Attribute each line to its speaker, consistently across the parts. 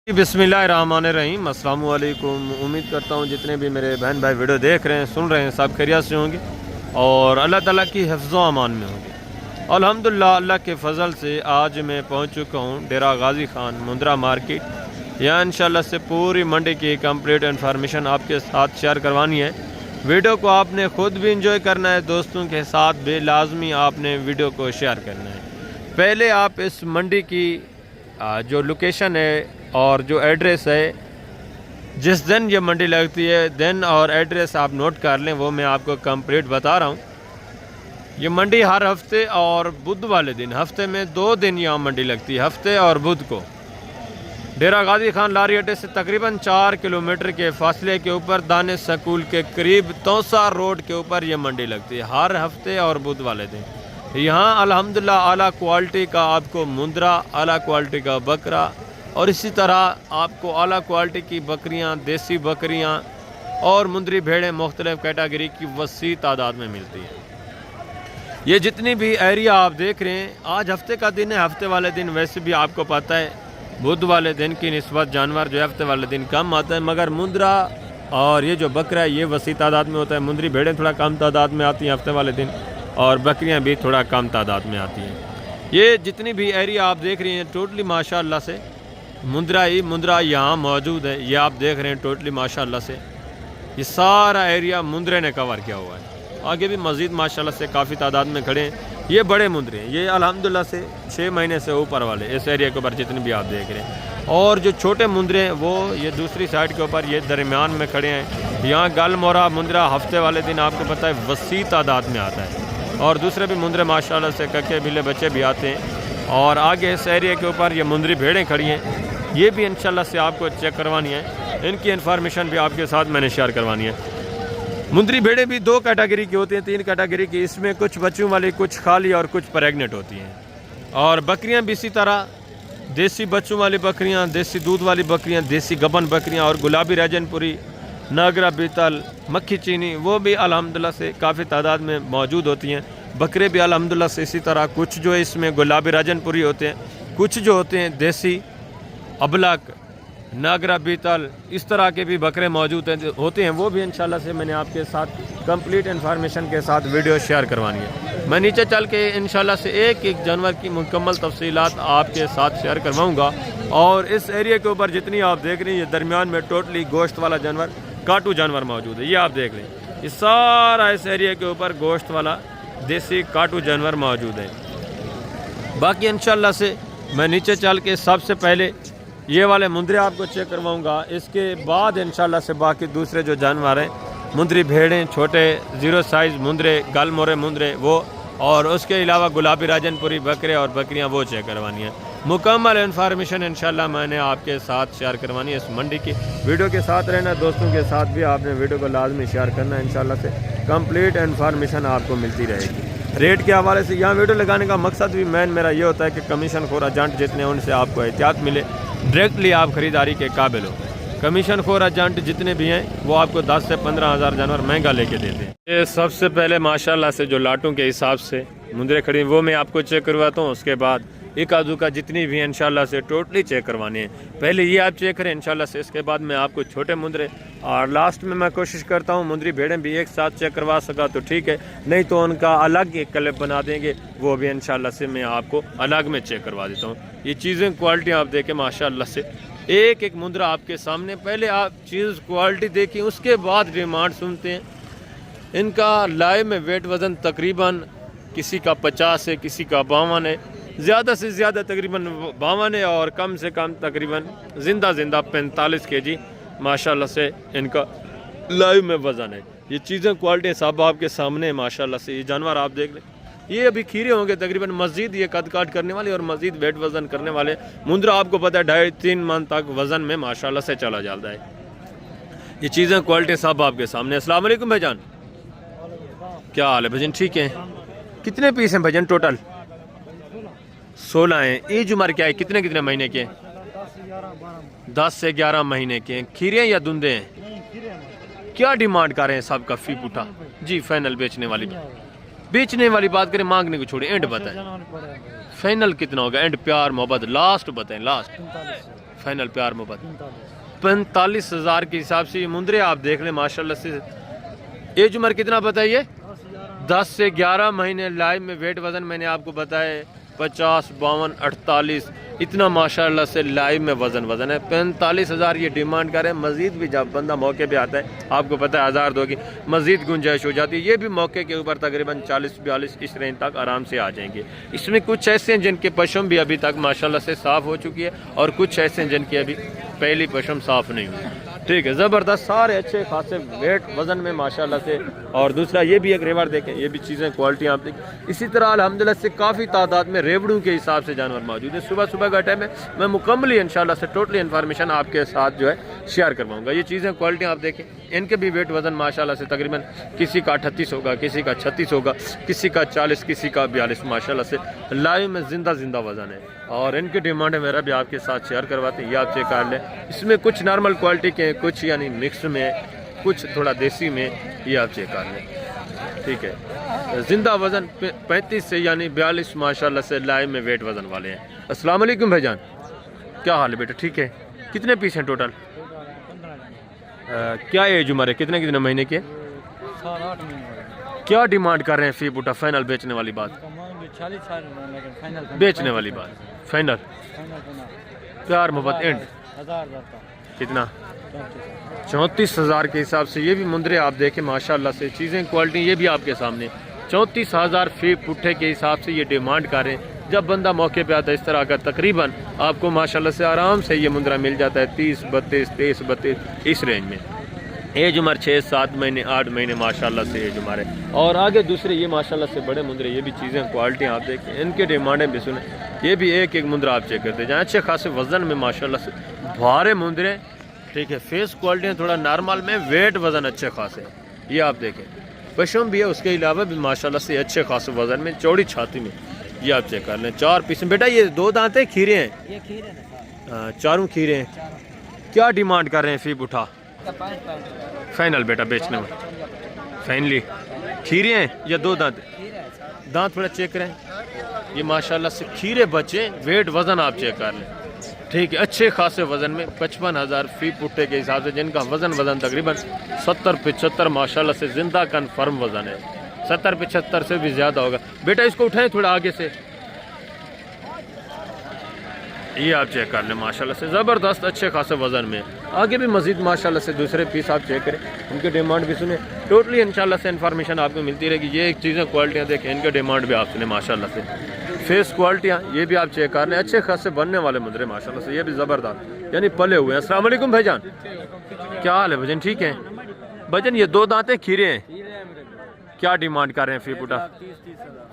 Speaker 1: बिस्मिल्लाहिर्रहमानिर्रहीम, अस्सलाम वालेकुम। उम्मीद करता हूँ जितने भी मेरे बहन भाई वीडियो देख रहे हैं, सुन रहे हैं, सब खैरियत से होंगे और अल्लाह ताला की हिफ्ज़ो अमान में होंगे। अल्हम्दुलिल्लाह, अल्लाह के फ़ज़ल से आज मैं पहुँच चुका हूँ डेरा गाज़ी ख़ान मुंद्रा मार्केट। यहाँ इंशाल्लाह से पूरी मंडी की कंप्लीट इन्फॉर्मेशन आपके साथ शेयर करवानी है। वीडियो को आपने ख़ुद भी इंजॉय करना है, दोस्तों के साथ भी लाजमी आपने वीडियो को शेयर करना है। पहले आप इस मंडी की जो लोकेशन है और जो एड्रेस है, जिस दिन ये मंडी लगती है दिन और एड्रेस आप नोट कर लें, वो मैं आपको कंप्लीट बता रहा हूँ। ये मंडी हर हफ्ते और बुध वाले दिन, हफ्ते में 2 दिन यहाँ मंडी लगती है, हफ्ते और बुध को। डेरा गाज़ी ख़ान लारी अड्डे से तकरीबन 4 किलोमीटर के फासले के ऊपर दानिश स्कूल के करीब तौसा रोड के ऊपर ये मंडी लगती है हर हफ्ते और बुध वाले दिन। यहाँ अल्हम्दुलिल्लाह आला क्वालिटी का आपको मुंद्रा, आला क्वालिटी का बकरा और इसी तरह आपको आला क्वालिटी की बकरियाँ, देसी बकरियाँ और मुंदरी भेड़ें मुख्तलिफ़ कैटेगरी की वसी तादाद में मिलती हैं। ये जितनी भी एरिया आप देख रहे हैं, आज हफ्ते का दिन है। हफ्ते वाले दिन वैसे भी आपको पता है बुध वाले दिन की निस्बत जानवर जो हफ्ते वाले दिन कम आता है, मगर मुंद्रा और ये जो बकरा है ये वसी तादाद में होता है। मुंदरी भेड़ें थोड़ा कम तादाद में आती हैं हफ्ते वाले दिन और बकरियाँ भी थोड़ा कम तादाद में आती हैं। ये जितनी भी एरिया आप देख रहे हैं टोटली माशाअल्लाह से मुंद्रा यहाँ मौजूद है। ये आप देख रहे हैं टोटली माशाअल्लाह से ये सारा एरिया मुंद्रे ने कवर किया हुआ है। आगे भी मज़ीद माशाअल्लाह से काफ़ी तादाद में खड़े हैं। ये बड़े मुंद्रे हैं, ये अल्हम्दुलिल्लाह से 6 महीने से ऊपर वाले इस एरिया के ऊपर जितने भी आप देख रहे हैं। और जो छोटे मुंद्रे हैं वो ये दूसरी साइड के ऊपर ये दरमियान में खड़े हैं। यहाँ गल मोरा मुंद्रा हफ्ते वाले दिन आपको पता है वसी तादाद में आता है और दूसरे भी मुंद्रे माशाअल्लाह से कक्के बिल्ले बच्चे भी आते हैं। और आगे इस एरिया के ऊपर ये मुंदरी भेड़ें खड़ी हैं, ये भी इंशाल्लाह से आपको चेक करवानी है। इनकी इन्फॉर्मेशन भी आपके साथ मैंने शेयर करवानी है। मुंदरी भेड़ें भी 2 कैटेगरी की होती हैं, 3 कैटेगरी की। इसमें कुछ बच्चों वाली, कुछ खाली और कुछ प्रेग्नेंट होती हैं। और बकरियां भी इसी तरह, देसी बच्चों वाली बकरियां, देसी दूध वाली बकरियां, देसी गबन बकरियां और गुलाबी रैजनपुरी, नागरा बीतल, मक्खी चीनी, वो भी अल्हम्दुलिल्लाह से काफ़ी तादाद में मौजूद होती हैं। बकरे भी अल्हम्दुलिल्लाह से इसी तरह, कुछ जो इसमें गुलाबी राजनपुरी होते हैं, कुछ जो होते हैं देसी अबलक, नागरा बीतल, इस तरह के भी बकरे मौजूद होते हैं। वो भी इंशाल्लाह से मैंने आपके साथ कंप्लीट इन्फॉर्मेशन के साथ वीडियो शेयर करवानी है। मैं नीचे चल के इंशाल्लाह से एक एक जानवर की मुकम्मल तफसीलात आपके साथ शेयर करवाऊँगा। और इस एरिया के ऊपर जितनी आप देख रहे हैं, ये दरमियान में टोटली गोश्त वाला जानवर, काटू जानवर मौजूद है। ये आप देख रहे हैं, ये सारा इस एरिया के ऊपर गोश्त वाला देसी काटू जानवर मौजूद है। बाकी इंशाल्लाह से मैं नीचे चल के सबसे पहले ये वाले मुंदरे आपको चेक करवाऊंगा। इसके बाद इंशाल्लाह से बाकी दूसरे जो जानवर हैं, मुंदरी भेड़ें, छोटे 0 साइज़ मुंदरे, गल मोरे मुंदरे वो, और उसके अलावा गुलाबी राजनपुरी बकरे और बकरियां वो चेक करवानी है। मुकम्मल इन्फॉर्मेशन इंशाल्लाह मैंने आपके साथ शेयर करवानी है इस मंडी की। वीडियो के साथ रहना, दोस्तों के साथ भी आपने वीडियो को लाजमी शेयर करना है। इंशाल्लाह से कंप्लीट इन्फॉर्मेशन आपको मिलती रहेगी। रेट के हवाले से यहाँ वीडियो लगाने का मकसद भी मेन मेरा ये होता है कि कमीशन खोर एजेंट जितने हैं उनसे आपको एहतियात मिले, डायरेक्टली आप ख़रीदारी के काबिल हो। कमीशन खोर एजेंट जितने भी हैं वो आपको 10 से 15 हज़ार जानवर महंगा लेके देते हैं। ये सबसे पहले माशाल्लाह से जो लाटों के हिसाब से मुंदरे खड़ी वो मैं आपको चेक करवाता हूँ। उसके बाद एक आधू का जितनी भी इंशाल्लाह से टोटली चेक करवानी है। पहले ये आप चेक करें इंशाल्लाह से, इसके बाद मैं आपको छोटे मुंदरे और लास्ट में मैं कोशिश करता हूँ मुंदरी भेड़ें भी एक साथ चेक करवा सका तो ठीक है, नहीं तो उनका अलग एक क्लिप बना देंगे, वो भी इंशाल्लाह से मैं आपको अलग में चेक करवा देता हूँ। ये चीज़ें क्वालिटी आप देखें माशाल्लाह से, एक एक मुंदरा आपके सामने। पहले आप चीज़ क्वालिटी देखें, उसके बाद डिमांड सुनते हैं। इनका लाइव में वेट वज़न तकरीबन किसी का 50 है, किसी का 52 है, ज़्यादा से ज़्यादा तकरीबन 52 है और कम से कम तकरीबन जिंदा 45 kg माशाल्लाह से इनका लाइव में वज़न है। ये चीज़ें क्वालिटी सब आपके सामने है माशाल्लाह से। ये जानवर आप देख लें, ये अभी खीरे होंगे तकरीबन, मज़ीद ये कद काट करने वाले और मज़ीद वेट वज़न करने वाले। मुंद्रा आपको पता है 2.5-3 मन तक वज़न में माशाल्लाह से चला जाता है। ये चीज़ें क्वालिटी सब आपके सामने। अस्सलाम वालेकुम भाईजान, क्या हाल है भाईजान? ठीक है। कितने पीस हैं भाईजान टोटल? 16 हैं। एज उम्र क्या है, कितने कितने महीने के? 10 से 11 महीने के हैं। खीरे या धुंधे हैं? क्या डिमांड कर रहे हैं सबका फी पुठा? जी फाइनल बेचने वाली बात करें, मांगने को छोड़े, एंड बताएं फाइनल कितना होगा? एंड प्यार मोहब्बत लास्ट बताएं, लास्ट फाइनल प्यार मोहब्बत 45,000 के हिसाब से ये मुंदरे आप देख लें माशाल्लाह से। एज उम्र कितना बताइए? 10 से 11 महीने। लाइव में वेट वज़न मैंने आपको बताया 50, 52, 48 इतना माशाल्लाह से लाइव में वज़न है। 45,000 ये डिमांड करें। मज़ीद भी जब बंदा मौके पे आता है आपको पता है 1000 दोगी मज़ीद गुंजाइश हो जाती है। ये भी मौके के ऊपर तकरीबन 40-42 इस रेंज तक आराम से आ जाएंगे। इसमें कुछ ऐसे हैं जिनके पशम भी अभी तक माशाल्लाह से साफ़ हो चुकी है और कुछ ऐसे हैं जिनकी अभी पहली पशम साफ़ नहीं हुई। ठीक है, ज़बरदस्त सारे अच्छे खासे वेट वज़न में माशाल्लाह से। और दूसरा ये भी एक रेवड़ देखें, ये भी चीज़ें क्वालिटी आप देखें। इसी तरह अल्हम्दुलिल्लाह से काफ़ी तादाद में रेवड़ों के हिसाब से जानवर मौजूद है। सुबह सुबह का टाइम है, मैं मुकम्मली इंशाल्लाह से टोटली इन्फॉर्मेशन आपके साथ जो है शेयर करवाऊँगा। ये चीज़ें क्वालिटी आप देखें, इनके भी वेट वज़न माशाल्लाह से तकरीबन किसी का 38 होगा, किसी का 36 होगा, किसी का 40, किसी का 42 माशाल्लाह से लाइव में जिंदा वज़न है। और इनकी डिमांड है मेरा भी आपके साथ शेयर करवाते हैं, ये आप चेक कर लें। इसमें कुछ नॉर्मल क्वालिटी के, कुछ यानी मिक्स में, कुछ थोड़ा देसी में, ये आप चेक कर लें। ठीक है, जिंदा वज़न 35 से यानी 42 माशाल्लाह से लाइव में वेट वज़न वाले हैं। अस्सलाम वालेकुम भाईजान, क्या हाल है बेटा? ठीक है, कितने पीस हैं टोटल? क्या एज उम्र है? कितने महीने के?
Speaker 2: 7-8 महीने।
Speaker 1: क्या डिमांड कर रहे हैं फी बूटा? फाइनल बेचने वाली बात, बेचने वाली बात, फाइनल प्यार मोहब्बत एंड कितना? 34,000 के हिसाब से। ये भी मुंदरे आप देखें माशाल्लाह से, चीज़ें क्वालिटी ये भी आपके सामने 34,000 फी पुट्ठे के हिसाब से ये डिमांड कर रहे हैं। जब बंदा मौके पे आता है इस तरह का तकरीबन आपको माशाल्लाह से आराम से ये मुंदरा मिल जाता है 30, 32, 23, 32 इस रेंज में। एज उम्र 6-7 महीने 8 महीने माशाल्लाह से एज उम्र है। और आगे दूसरे ये माशाल्लाह से बड़े मुंदरे, ये भी चीज़ें क्वालिटी आप देखें, इनके डिमांडें भी सुने। ये भी एक मुंदरा आप चेक करते हैं, अच्छे खासे वज़न में माशाल्लाह से भारे मुंदरे। ठीक है, फेस क्वालिटी थोड़ा नॉर्मल में, वेट वज़न अच्छे खासे है, ये आप देखें। पशम भी है, उसके अलावा भी माशाल्लाह से अच्छे खासे वज़न में, चौड़ी छाती में, ये आप चेक कर लें। 4 पीस बेटा, ये 2 दांत हैं, खीरे हैं?
Speaker 2: ये खीरे हैं,
Speaker 1: चारों खीरे हैं। क्या डिमांड कर रहे हैं फीब उठा? फाइनल बेटा बेचने में फाइनली। खीरे हैं या 2 दांत? दांत थोड़ा चेक करें। ये माशाल्लाह से खीरे बच्चे, वेट वज़न आप चेक कर लें। ठीक है, अच्छे खासे वज़न में 55,000 फी पुट्टे के हिसाब से, जिनका वज़न तकरीबन 70-75 माशाल्लाह से जिंदा कन्फर्म वज़न है। 70-75 से भी ज़्यादा होगा। बेटा इसको उठाएं थोड़ा आगे से, ये आप चेक कर लें माशाल्लाह से ज़बरदस्त अच्छे खासे वज़न में। आगे भी मज़ीद माशाल्लाह से दूसरे पीस आप चेक करें, उनके डिमांड भी सुने। टोटली इंशाल्लाह से इन्फॉर्मेशन आपको मिलती रहेगी। ये एक चीज़ें क्वालिटियाँ देखें, इनके डिमांड भी आप सुने माशाल्लाह से। फेस क्वालिटियाँ ये भी आप चेक कर लें, अच्छे खासे बनने वाले मुंदरे माशाल्लाह से, ये भी ज़बरदस्त यानी पले हुए हैं। अस्सलाम वालेकुम भाईजान, क्या हाल है भजन? ठीक है भजन, ये 2 दांतें खीरे हैं, क्या डिमांड कर रहे हैं फी बूटा?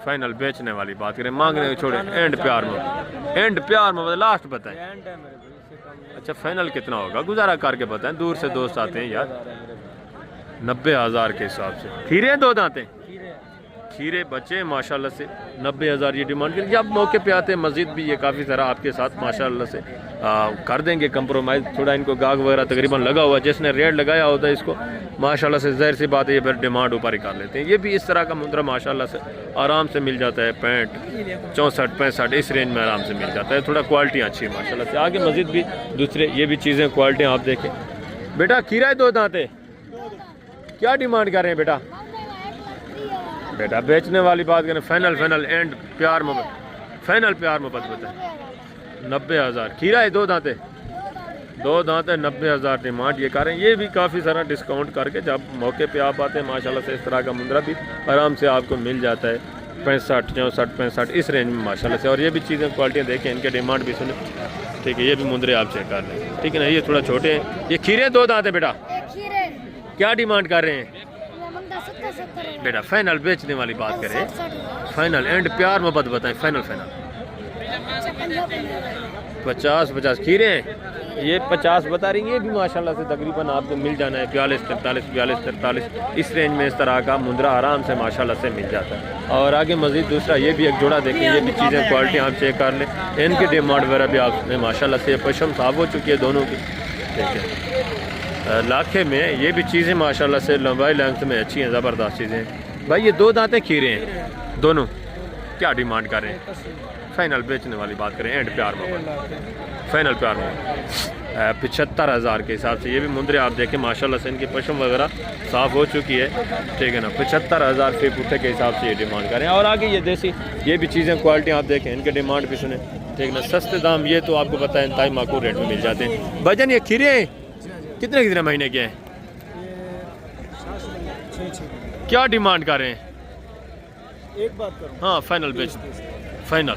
Speaker 1: फाइनल बेचने वाली बात करें, मांगने छोड़े, एंड प्यार में लास्ट बताएं। अच्छा फाइनल कितना होगा गुजारा करके बताएं, दूर से दोस्त आते हैं यार। 90,000 के हिसाब से। खीरे हैं 2 दांतें, खीरे बच्चे माशाल्लाह से 90,000 ये डिमांड की। जब मौके पे आते हैं मस्जिद भी ये काफ़ी सारा आपके साथ माशाल्लाह से कर देंगे कंप्रोमाइज़। थोड़ा इनको गाग वगैरह तकरीबन लगा हुआ, जिसने रेट लगाया होता है इसको माशाल्लाह से ज़ाहिर सी बात है ये फिर डिमांड ऊपर ही कर लेते हैं। ये भी इस तरह का मुंदरा माशाल्लाह से आराम से मिल जाता है, 65, 64-65 इस रेंज में आराम से मिल जाता है। थोड़ा क्वालिटी अच्छी है माशाल्लाह से। आगे मस्जिद भी दूसरे ये भी चीज़ें क्वालिटी आप देखें। बेटा खीरा है 2 दांते, क्या डिमांड कर रहे हैं बेटा? बेटा बेचने वाली बात करें, फाइनल एंड प्यार मोहब्बत, फाइनल प्यार मोहब्बत बताएं। 90,000 खीरा है 2 दांते, 2 दांत है, 90,000 डिमांड ये कर रहे हैं। ये भी काफ़ी सारा डिस्काउंट करके जब मौके पे आप आते हैं माशाल्लाह से इस तरह का मुंदरा भी आराम से आपको मिल जाता है। 65, 64, 65 इस रेंज में माशाल्लाह से। और ये भी चीज़ें क्वालिटियाँ देखें, इनके डिमांड भी सुने। ठीक है, ये भी मुंदरे आप चेक कर लें, ठीक है ना। ये थोड़ा छोटे हैं, ये खीरे 2 दांत है बेटा, क्या डिमांड कर रहे हैं बेटा? फाइनल बेचने वाली बात करें, फाइनल एंड प्यार मोहब्बत बताएं। फाइनल 50 खीरे हैं, ये 50 बता रही है। ये भी माशाल्लाह से तकरीबन आपको मिल जाना है 42-43 इस रेंज में। इस तरह का मुंदरा आराम से माशाल्लाह से मिल जाता है। और आगे मजीद दूसरा ये भी एक जोड़ा देखें, ये भी चीज़ें क्वालिटी आप चेक कर लें, इनकी डिमांड वगैरह भी आपने माशाल्लाह से पशम साफ हो चुकी है दोनों की। ठीक है, लाखे में ये भी चीज़ें माशाल्लाह से लंबाई लेंथ में अच्छी हैं, ज़बरदस्त चीज़ें। भाई ये 2 दांतें खीरे हैं दोनों, क्या डिमांड कर रहे हैं? फाइनल बेचने वाली बात करें, एंड प्यार मोहब्बत, फाइनल प्यार मोहब्बत 75,000 के हिसाब से। ये भी मुंदरे आप देखें माशाल्लाह से इनकी पशम वगैरह साफ़ हो चुकी है, ठीक है ना। 75,000 फी पुट्ठे के हिसाब से ये डिमांड करें। और आगे ये देसी ये भी चीज़ें क्वालिटी आप देखें, इनके डिमांड भी सुने, ठीक है ना। सस्ते दाम ये तो आपको पता है इंतहाई माकूल रेट में मिल जाते हैं। भजन ये खीरे हैं कितने कितने महीने के हैं, क्या डिमांड कर रहे हैं?
Speaker 2: एक बात करूँ,
Speaker 1: हाँ फाइनल बेच, फाइनल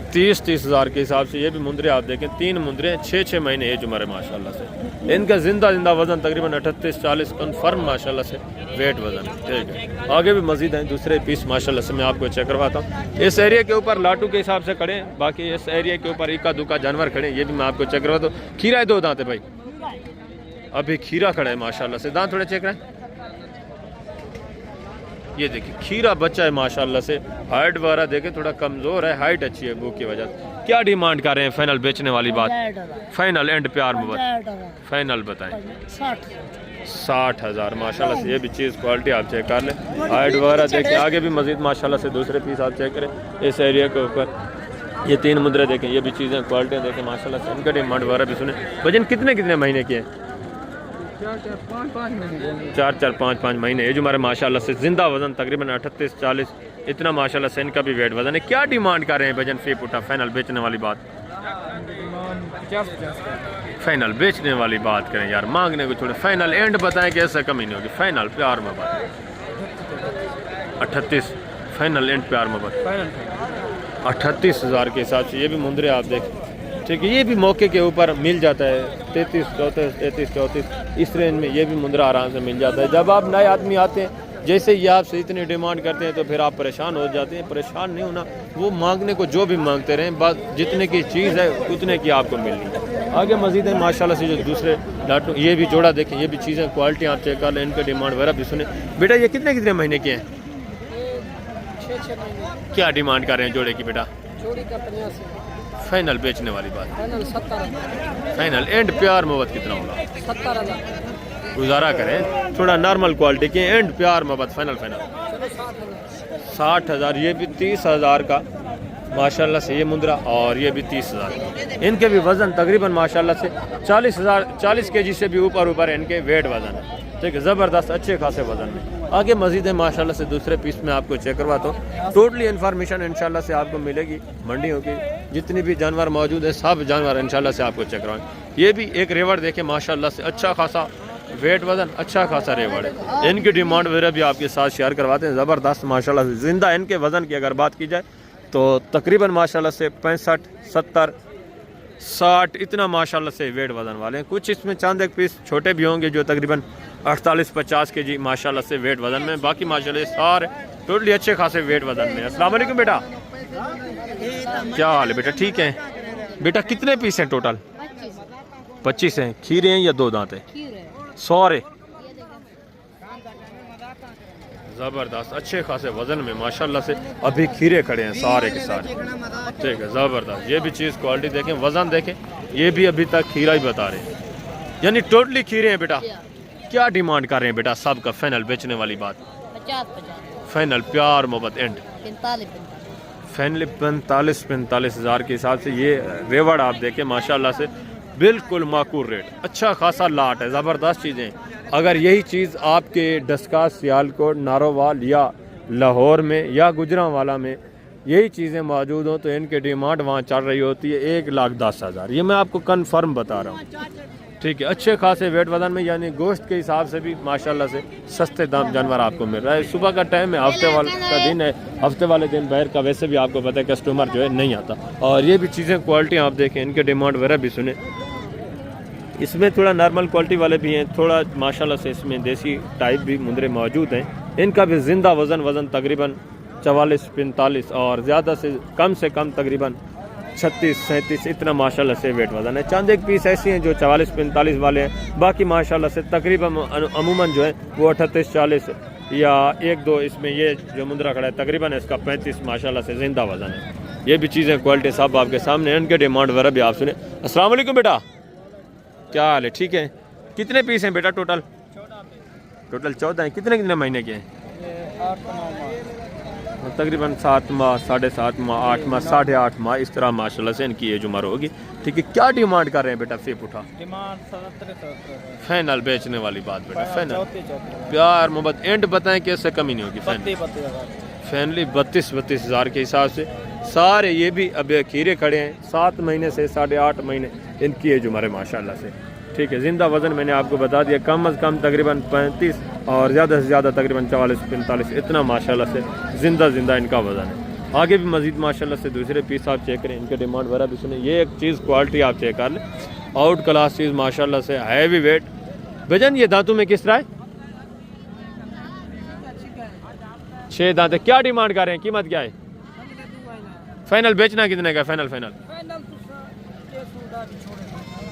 Speaker 1: 30,000 के हिसाब से। ये भी मुंदरे आप देखें, 3 मुंदरे 6 महीने एज उम्र है माशाल्लाह से। इनका जिंदा वजन तकरीबन 38-40 कन्फर्म माशाल्लाह से वेट वजन, ठीक है। आगे भी मजीद हैं दूसरे पीस माशाल्लाह से, मैं आपको चेक करवाता हूँ। इस एरिया के ऊपर लाटू के हिसाब से खड़े हैं, बाकी इस एरिया के ऊपर इक्का दुक्का जानवर खड़े हैं, ये भी मैं आपको चेक करवाता हूँ। खीरा है 2 दांत है भाई, अभी खीरा खड़ा है माशाल्लाह से। दांत थोड़े चेक करें, ये देखिए खीरा बच्चा है माशाल्लाह से। हाइट वगैरह देखे थोड़ा कमज़ोर है, हाइट अच्छी है भूख की वजह से। क्या डिमांड कर रहे हैं? फाइनल बेचने वाली बात, फाइनल एंड प्यार मोहब्बत, फाइनल बताएं 60,000 माशाल्लाह से। ये भी चीज़ क्वालिटी आप चेक कर लें, हाइट वगैरह देखें। आगे भी मजीद माशाल्लाह से दूसरे पीस आप चेक करें इस एरिया के ऊपर। ये 3 मुद्रे देखें, ये भी चीज़ें क्वालिटी देखें माशाल्लाह से। इनका डिमांड वगैरह भी सुने। वजन कितने महीने के हैं? 4-4, 5-5 महीने एज उम्र माशाल्लाह से। जिंदा वजन तकरीबन 38-40 इतना माशाल्लाह से इनका भी वेट वजन है। क्या डिमांड कर रहे हैं वजन फी पुट्ठा? फाइनल बेचने वाली बात, फाइनल बेचने वाली बात करें यार, मांगने को छोड़े। फाइनल एंड बताएं कि ऐसा कमी नहीं होगी। फाइनल प्यार में बात 38, फाइनल एंड प्यार में बात 38,000 के हिसाब से। ये भी मुंदरे आप देखें, ठीक है। ये भी मौके के ऊपर मिल जाता है 33-34 इस रेंज में। ये भी मुंदरा आराम से मिल जाता है। जब आप नए आदमी आते हैं, जैसे ये आपसे इतनी डिमांड करते हैं तो फिर आप परेशान हो जाते हैं। परेशान नहीं होना, वो मांगने को जो भी मांगते रहें, बस जितने की चीज़ है उतने की आपको मिलनी है। आगे मजीद है माशाल्लाह से जो दूसरे लाटू, ये भी जोड़ा देखें, ये भी चीज़ें क्वालिटी आप चेक कर लें, इनके डिमांड वगैरह भी सुने। बेटा ये कितने महीने के हैं?
Speaker 2: 6 महीने।
Speaker 1: क्या डिमांड कर रहे हैं जोड़े की बेटा?
Speaker 2: जोड़ी का 85,
Speaker 1: फाइनल बेचने वाली बात,
Speaker 2: फाइनल 70,000,
Speaker 1: फाइनल एंड प्यार मोहब्बत कितना होगा?
Speaker 2: 70,000,
Speaker 1: गुजारा करें थोड़ा नॉर्मल क्वालिटी के। एंड प्यार मोहब्बत फाइनल 60,000। ये भी 30,000 का माशाल्लाह से ये मुंदरा, और ये भी 30,000। इनके भी वज़न तकरीबन माशाल्लाह से 40 kg से भी ऊपर इनके वेट वज़न है, ठीक है। ज़बरदस्त अच्छे खासे वज़न में। आगे मजीद है माशाल्लाह से दूसरे पीस में आपको चेक करवाता हूँ। टोटली इन्फॉर्मेशन इंशाल्लाह से आपको मिलेगी। मंडियों की जितनी भी जानवर मौजूद है सब जानवर इंशाल्लाह से आपको चेक करवाएंगे। ये भी एक रेवड़ देखें माशाल्लाह से, अच्छा खासा वेट वज़न, अच्छा खासा रेवड़ है। इनकी डिमांड वगैरह भी आपके साथ शेयर करवाते हैं। ज़बरदस्त माशाल्लाह से ज़िंदा इनके वज़न की अगर बात की जाए तो तकरीबन माशाल्लाह से 65, 70, 60 इतना माशाल्लाह से वेट वज़न वाले हैं। कुछ इसमें चांद एक पीस छोटे भी होंगे जो तकरीबन 48-50 kg माशाल्लाह से वेट वज़न में। बाकी माशाल्लाह सारे टोटली अच्छे खासे वेट वज़न में। अस्सलाम वालेकुम बेटा, क्या हाल है बेटा? ठीक है बेटा। कितने पीस हैं टोटल? 25 हैं। खीरे हैं या 2 दांत हैं? सौरे। ज़बरदस्त अच्छे खासे वज़न में माशाल्लाह से अभी खीरे खड़े हैं सारे के सारे, ठीक है। ज़बरदस्त ये भी चीज़ क्वालिटी देखें, वज़न देखें, ये भी अभी तक खीरा ही बता रहे हैं, यानी टोटली खीरे हैं बेटा। क्या डिमांड कर रहे हैं बेटा सब का? फाइनल बेचने वाली बात,
Speaker 2: 50,
Speaker 1: फाइनल प्यार मोहब्बत एंड
Speaker 2: 45,
Speaker 1: फाइनली 45,000 के हिसाब से। ये रेवड़ आप देखें माशाल्लाह से बिल्कुल माकूल रेट, अच्छा खासा लाट है, ज़बरदस्त चीज़ें। अगर यही चीज़ आपके डस्का, सियालकोट, नारोवाल या लाहौर में या गुजरांवाला में यही चीज़ें मौजूद हों तो इनकी डिमांड वहाँ चल रही होती है 1,10,000। ये मैं आपको कन्फर्म बता रहा हूँ, ठीक है। अच्छे खासे वेट वज़न में, यानी गोश्त के हिसाब से भी माशाल्लाह से सस्ते दाम जानवर आपको मिल रहा है। सुबह का टाइम है, हफ्ते वाले का दिन है, हफ्ते वाले दिन बाहर का वैसे भी आपको पता है कस्टमर जो है नहीं आता। और ये भी चीज़ें क्वालिटी आप देखें, इनके डिमांड वगैरह भी सुने। इसमें थोड़ा नॉर्मल क्वालिटी वाले भी हैं, थोड़ा माशाल्लाह से इसमें देसी टाइप भी मुंदरे मौजूद हैं। इनका भी ज़िंदा वज़न तकरीबन 44-45 और ज़्यादा से कम तकरीबन 36-37 इतना माशाल्लाह से वेट वज़न है। चंद एक पीस ऐसी हैं जो 44-45 वाले हैं, बाकी माशाल्लाह से तकरीबन अमूमन जो है वो 38-40 या 1-2 इसमें ये जो मुंदरा खड़ा है तकरीबन इसका 35 माशाल्लाह से ज़िंदा वज़न है। ये भी चीज़ें क्वालिटी सब आपके सामने, इनके डिमांड वगैरह भी आप सुने। अस्सलाम वालेकुम बेटा, क्या हाल है? ठीक है। कितने पीस हैं बेटा टोटल? 14 हैं। कितने महीने के हैं? तकरीबन 7 माह 7.5 माह 8 माह 8.5 माह इस तरह माशाल्लाह से इनकी एज उम्र होगी। ठीक है, क्या डिमांड कर रहे हैं बेटा फी पुठा?
Speaker 2: डिमांड 77
Speaker 1: फाइनल बेचने वाली बात बेटा, फाइनल
Speaker 2: 34
Speaker 1: प्यार मोहब्बत एंड बताएं कि इससे कमी नहीं होगी। फाइनल
Speaker 2: 32
Speaker 1: फैमिली 32 हज़ार के हिसाब से सारे ये भी अब खीरे खड़े हैं 7 महीने से 8.5 महीने इनकी एज उम्र है माशाल्लाह से। ठीक है, ज़िंदा वज़न मैंने आपको बता दिया, कम अज़ कम तकरीबन 35 और ज़्यादा से ज़्यादा तकरीबन 44-45 इतना माशाल्लाह से ज़िंदा इनका वज़न है। आगे भी मज़ीद माशाल्लाह से दूसरे पीस आप चेक करें, इनके डिमांड वगैरह भी सुने। ये एक चीज़ क्वालिटी आप चेक कर लें, आउट क्लास चीज़ माशाल्लाह से, हैवी वेट। भजन ये दांतों में किस तरह है? 6 दांत है। क्या डिमांड कर रहे हैं, कीमत क्या है? फाइनल बेचना कितने का? फाइनल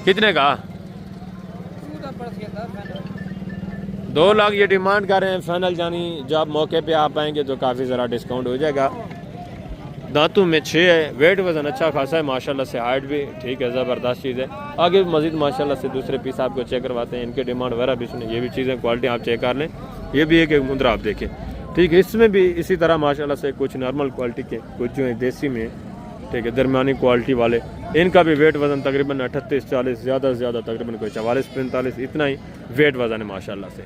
Speaker 1: कितने का? 2 लाख ये डिमांड कर रहे हैं फाइनल, यानी जब मौके पे आप आएंगे तो काफ़ी ज़रा डिस्काउंट हो जाएगा। दांतों में 6 है, वेट वज़न अच्छा खासा है माशाल्लाह से, हाइट भी ठीक है, ज़बरदस्त चीज़ है। आगे भी मज़ीद माशाल्लाह से दूसरे पीस आपको चेक करवाते हैं, इनके डिमांड वगैरह भी सुने। ये भी चीज़ें क्वालिटी आप चेक कर लें, ये भी एक मुद्रा आप देखें। ठीक है, इसमें भी इसी तरह माशाल्लाह से कुछ नॉर्मल क्वालिटी के, कुछ जो है देसी में, ठीक है, दरमियानी क्वालिटी वाले, इनका भी वेट वज़न तकरीबन 38-40 ज़्यादा से ज़्यादा तकरीबन कोई 44-45 इतना ही वेट वज़न है माशाल्लाह से।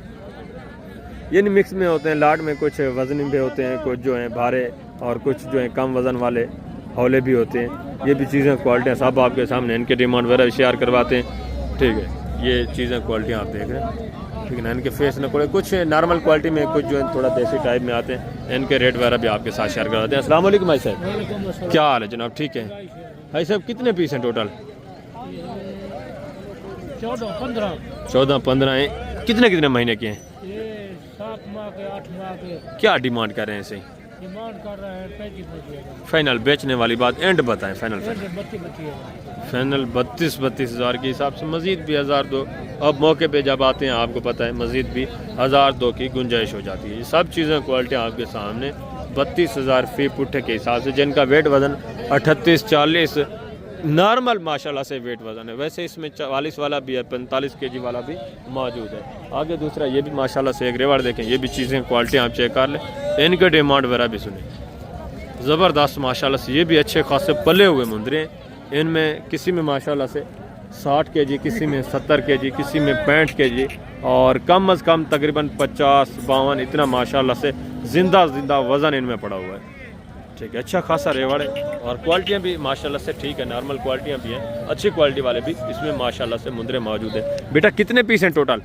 Speaker 1: ये नहीं मिक्स में होते हैं, लाट में कुछ वज़नी भी होते हैं, कुछ जो हैं भारे और कुछ जो है कम वज़न वाले हौले भी होते हैं। ये भी चीज़ें क्वालिटियाँ सब आपके सामने, इनके डिमांड वगैरह शेयर करवाते हैं। ठीक है, ये चीज़ें क्वालिटियाँ आप देख रहे हैं, ठीक है ना। इनके फेस न कोई कुछ नॉर्मल क्वालिटी में, कुछ जो है थोड़ा देसी टाइप में आते हैं, इनके रेट वगैरह भी आपके साथ शेयर करवाते हैं। अस्सलाम वालेकुम भाई साहब, क्या हाल है जनाब? ठीक है भाई साहब, कितने पीस हैं टोटल? 14-15 हैं। कितने महीने के हैं?
Speaker 2: 7 माह के 8 माह के।
Speaker 1: क्या डिमांड कर रहे हैं? सही
Speaker 2: डिमांड कर रहे हैं 35
Speaker 1: फाइनल बेचने वाली बात एंड बताएं। फाइनल 32 हज़ार के हिसाब से मज़ीद भी 1000 दो। अब मौके पे जब आते हैं आपको पता है मज़ीद भी 1000 दो की गुंजाइश हो जाती है। ये सब चीज़ें क्वालिटियाँ आपके सामने 32 हज़ार फी पुट्ठे के हिसाब से, जिनका वेट वज़न 38-40 नॉर्मल माशाल्लाह से वेट वज़न है। वैसे इसमें 44 वाला भी है, 45 kg वाला भी मौजूद है। आगे दूसरा ये भी माशाल्लाह से एक रेवाड़ देखें, ये भी चीज़ें क्वालिटी आप चेक कर लें, इनके डिमांड वगैरह भी सुने, ज़बरदस्त माशाल्लाह से। ये भी अच्छे खासे पले हुए मुंदरे हैं, इनमें किसी में माशाल्लाह से 60 kg, किसी में 70 kg, किसी में 65 kg और कम अज़ कम तकरीबन 50-52 इतना माशाल्लाह से ज़िंदा वज़न इनमें पड़ा हुआ है। ठीक है, अच्छा खासा रेवाड़ है और क्वालिटियाँ भी माशाल्लाह से ठीक है, नॉर्मल क्वालिटियाँ भी हैं, अच्छी क्वालिटी वाले भी इसमें माशाल्लाह से मुंदरे मौजूद है। बेटा कितने पीस हैं टोटल?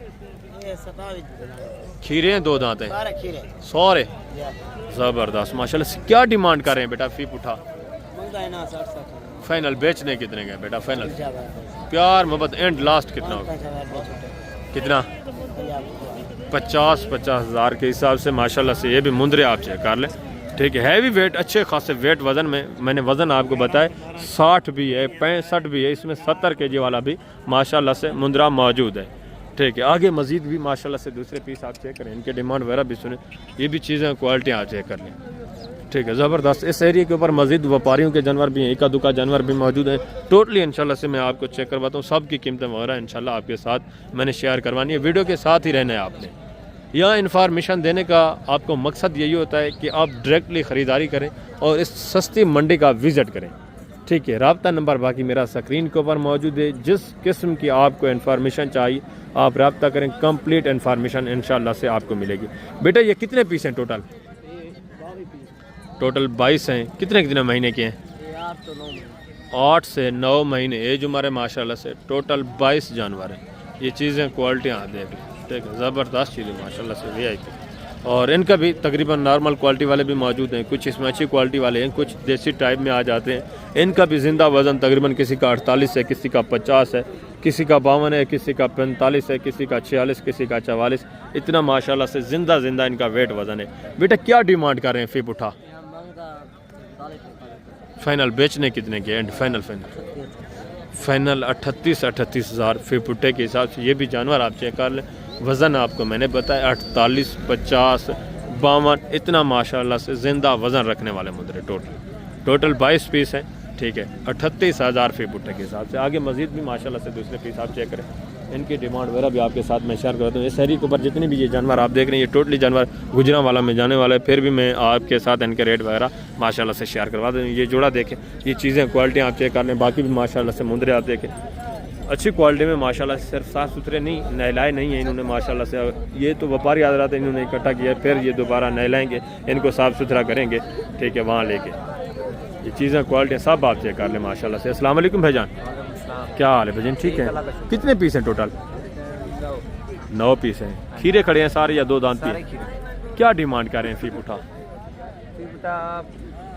Speaker 1: खीरे हैं, 2 दांत हैं, 100 है, ज़बरदस्त माशाल्लाह से। क्या डिमांड कर रहे हैं बेटा फी पुठा? फाइनल बेचने कितने गए बेटा? फाइनल प्यार मोहब्बत एंड लास्ट कितना होगा? कितना? 50 हज़ार के हिसाब से माशाल्लाह से। ये भी मुंदरे आप चेक कर लें, ठीक है, हैवी वेट, अच्छे खासे वेट वज़न में। मैंने वज़न आपको बताया 60 भी है, 65 भी है, इसमें 70 kg वाला भी माशाल्लाह से मुंदरा मौजूद है। ठीक है, आगे मज़ीद भी माशाल्लाह से दूसरे पीस आप चेक करें, इनके डिमांड वगैरह भी सुने, ये भी चीज़ें क्वालिटी आप चेक कर लें। ठीक है, ज़बरदस्त। इस एरिया के ऊपर मज़ीद व्यापारियों के जानवर भी हैं, इक्का दुक्का जानवर भी मौजूद हैं। टोटली इंशाल्लाह से मैं आपको चेक करवाता हूँ, सब की कीमतें वगैरह इंशाल्लाह आपके साथ मैंने शेयर करवानी है। वीडियो के साथ ही रहना है आपने। यहाँ इन्फॉर्मेशन देने का आपको मकसद यही होता है कि आप डायरेक्टली ख़रीदारी करें और इस सस्ती मंडी का विज़िट करें। ठीक है, राब्ता नंबर बाकी मेरा स्क्रीन के ऊपर मौजूद है। जिस किस्म की आपको इन्फॉर्मेशन चाहिए आप राब्ता करें, कंप्लीट इन्फॉर्मेशन इंशाल्लाह से आपको मिलेगी। बेटा ये कितने पीस हैं टोटल? टोटल 22 हैं। कितने महीने के हैं? 8 से 9 महीने एज उम्र है माशाल्लाह से। टोटल 22 जानवर हैं। ये चीज़ें क्वालिटियाँ आप देख लें, ठीक है, ज़बरदस्त चीज़ें माशाल्लाह से VIP। और इनका भी तकरीबन नॉर्मल क्वालिटी वाले भी मौजूद हैं, कुछ इसमें अच्छी क्वालिटी वाले हैं, कुछ देसी टाइप में आ जाते हैं। इनका भी ज़िंदा वज़न तकरीबन किसी का 48 है, किसी का 50 है, किसी का 52 है, किसी का 45 है, किसी का 46, किसी का 44 इतना माशाल्लाह से ज़िंदा इनका वेट वज़न है। बेटा क्या डिमांड कर रहे हैं फी पुठा? फाइनल बेचने कितने के? एंड फाइनल 38 हज़ार फी पुट्टे के हिसाब से। ये भी जानवर आप चेक कर लें, वज़न आपको मैंने बताया 48, 50, 52 इतना माशाल्लाह से ज़िंदा वज़न रखने वाले मुद्रे। टोटल 22 पीस हैं, ठीक है, 38 हज़ार फी पुट्टे के हिसाब से। आगे मज़ीद भी माशाल्लाह से दूसरे पीस आप चेक करें, इनकी डिमांड वगैरह भी आपके साथ मैं शेयर करता हूँ। इस शहरी के ऊपर जितने भी ये जानवर आप देख रहे हैं, ये टोटली जानवर गुजरांवाला में जाने वाला है, फिर भी मैं आपके साथ इनके रेट वगैरह माशाल्लाह से शेयर करवा दूँ। ये जोड़ा देखें, ये चीज़ें क्वालिटी आप चेक कर लें, बाकी भी माशाल्लाह से मुंदरे आप देखें अच्छी क्वालिटी में माशाल्लाह से, सिर्फ साफ़ सुथरे नहीं, नहलाए नहीं है इन्होंने माशाल्लाह से। ये तो व्यापारी हज़रात इन्होंने इकट्ठा किया, फिर ये दोबारा नहलाएँगे, इनको साफ़ सुथरा करेंगे, ठीक है, वहाँ लेके ये चीज़ें क्वालिटी सब आप चेक कर लें माशाल्लाह से। अस्सलाम वालेकुम भाईजान, क्या हाल है भाईजान, ठीक है? कितने पीस हैं टोटल? 9 पीस हैं। खीरे खड़े हैं सारे या 2 दांत पे? क्या डिमांड कर रहे हैं फी पुठा?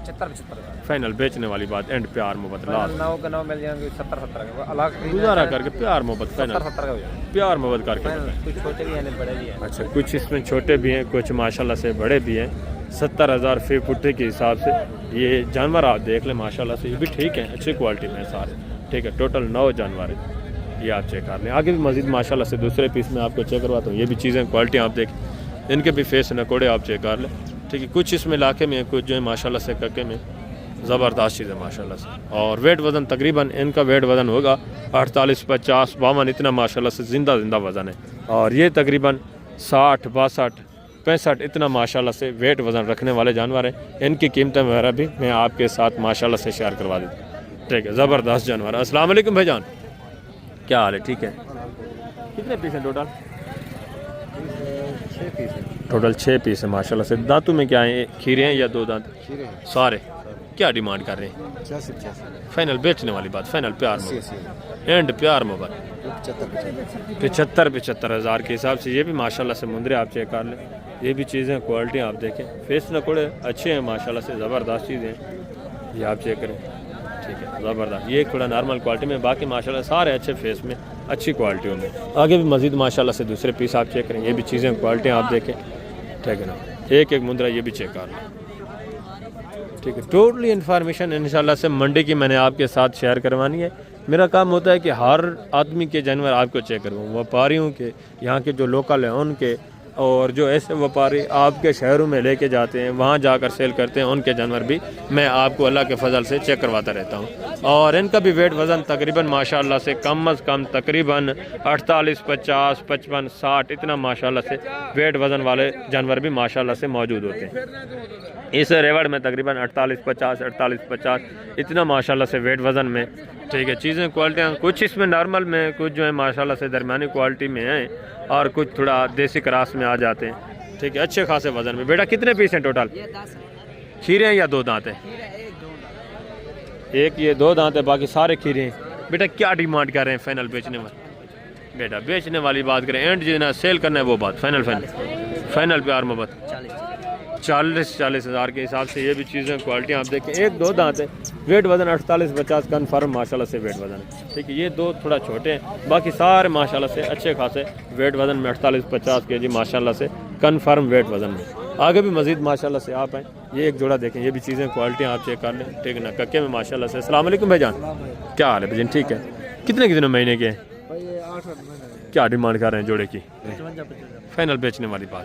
Speaker 3: 75
Speaker 1: फाइनल बेचने वाली बात, एंड प्यार मोहब्बत लास्ट
Speaker 3: 9 के 9 मिल जाएंगे, 70 का अलग
Speaker 1: गुजारा करके प्यार मोहब्बत फाइनल
Speaker 3: 70 का हो जाएगा।
Speaker 1: प्यार मोहब्बत करके।
Speaker 3: कुछ छोटे भी हैं, बड़े भी हैं।
Speaker 1: अच्छा, कुछ इसमें छोटे भी हैं, कुछ माशाल्लाह से बड़े भी हैं। 70,000 फी पुट्टे के हिसाब से ये जानवर आप देख लें माशाल्लाह से, ये भी ठीक है, अच्छी क्वालिटी में सारे, ठीक है। टोटल 9 जानवर है, ये आप चेक कर लें। आगे भी मज़ीद माशाल्लाह से दूसरे पीस में आपको चेक करवाता हूँ। ये भी चीज़ें क्वालिटी आप देखें, इनके भी फेस नकोड़े आप चेक कर लें, ठीक है। कुछ इसमें इलाके में, कुछ जो है माशाल्लाह से कक्के में ज़बरदस्त चीज़ है माशाल्लाह से। और वेट वज़न तकरीबन इनका वेट वज़न होगा 48, 50, 52 इतना माशाल्लाह से ज़िंदा वज़न है। और ये तकरीबन 60, 62, 65 इतना माशाल्लाह से वेट वज़न रखने वाले जानवर हैं। इनकी कीमतें वगैरह भी मैं आपके साथ माशाल्लाह से शेयर करवा देता हूँ, ठीक है। ज़बरदस्त जानवर। अस्सलाम वालेकुम भाईजान, क्या हाल है, ठीक है? कितने पीस हैं टोटल?
Speaker 3: 6 पीस है।
Speaker 1: टोटल 6 पीस है माशाल्लाह से। दांतों में क्या है, खीरे हैं या 2 दांत?
Speaker 3: खीरे हैं
Speaker 1: सारे। क्या डिमांड कर रहे हैं?
Speaker 3: 85
Speaker 1: फाइनल बेचने वाली बात, फाइनल प्यार मोहब्बत, एंड प्यार मोहब्बत 75 हज़ार के हिसाब से। ये भी माशाल्लाह से मुंदरे आप चेक कर लें, ये भी चीज़ें क्वालिटी आप देखें, फेस नकोड़े अच्छे हैं माशाल्लाह से, ज़बरदस्त चीज़ें ये आप चेक करें, ठीक है, ज़बरदस्त। ये थोड़ा नॉर्मल क्वालिटी में, बाकी माशाल्लाह सारे अच्छे फेस में, अच्छी क्वालिटी में। आगे भी मज़ीद माशाल्लाह से दूसरे पीस आप चेक करें, ये भी चीज़ें क्वालिटी आप देखें, ठीक है ना। एक एक मुंदरा ये भी चेक कर लें, ठीक है। टोटली इन्फॉर्मेशन इंशाल्लाह से मंडी की मैंने आपके साथ शेयर करवानी है। मेरा काम होता है कि हर आदमी के जानवर आपको चेक करवाऊँ, व्यापारियों के, यहाँ के जो लोकल हैं उनके, और जो ऐसे व्यापारी आपके शहरों में लेके जाते हैं, वहाँ जाकर सेल करते हैं, उनके जानवर भी मैं आपको अल्लाह के फजल से चेक करवाता रहता हूँ। और इनका भी वेट वज़न तकरीबन माशाल्लाह से कम अज़ कम तकरीबन 48, 50, 55, 60 इतना माशाल्लाह से वेट वज़न वाले जानवर भी माशाल्लाह से मौजूद होते हैं। इस रेवड़ में तकरीबन 48, 50 इतना माशाल्लाह से वेट वज़न में, ठीक है। चीज़ें क्वालिटियाँ कुछ इसमें नॉर्मल में, कुछ जो है माशाल्लाह से दरमियानी क्वालिटी में हैं, और कुछ थोड़ा देसी क्रास में आ जाते हैं, ठीक है। अच्छे खासे वज़न में। बेटा कितने पीस हैं टोटल? खीरे हैं या 2 दांत हैं? एक ये 2 दांत है, बाकी सारे खीरे हैं। बेटा क्या डिमांड कर रहे हैं फाइनल बेचने वाले? बेटा बेचने वाली बात करें, एंड जो ना सेल करना है वो बात, फाइनल प्यार मोहब्बत 40 हज़ार के हिसाब से। ये भी चीज़ें क्वालिटी आप देखें, 1-2 दांत है, वेट वज़न 48, 50 कन्फर्म माशाल्लाह से वेट वज़न है, ठीक है। ये 2 थोड़ा छोटे हैं, बाकी सारे माशाल्लाह से अच्छे खासे वेट वज़न में 48-50 kg माशाल्लाह से कन्फर्म वेट वज़न में। आगे भी मज़ीद माशाल्लाह से आप हैं, ये एक जोड़ा देखें, ये भी चीज़ें क्वालिटी आप चेक कर लें, ठीक है ना। कक्के में माशाल्लाह से। अस्सलाम वालेकुम भाईजान, क्या हाल है भाईजान, ठीक है? कितने महीने के हैं? क्या डिमांड कर रहे हैं जोड़े की? फाइनल बेचने वाली बात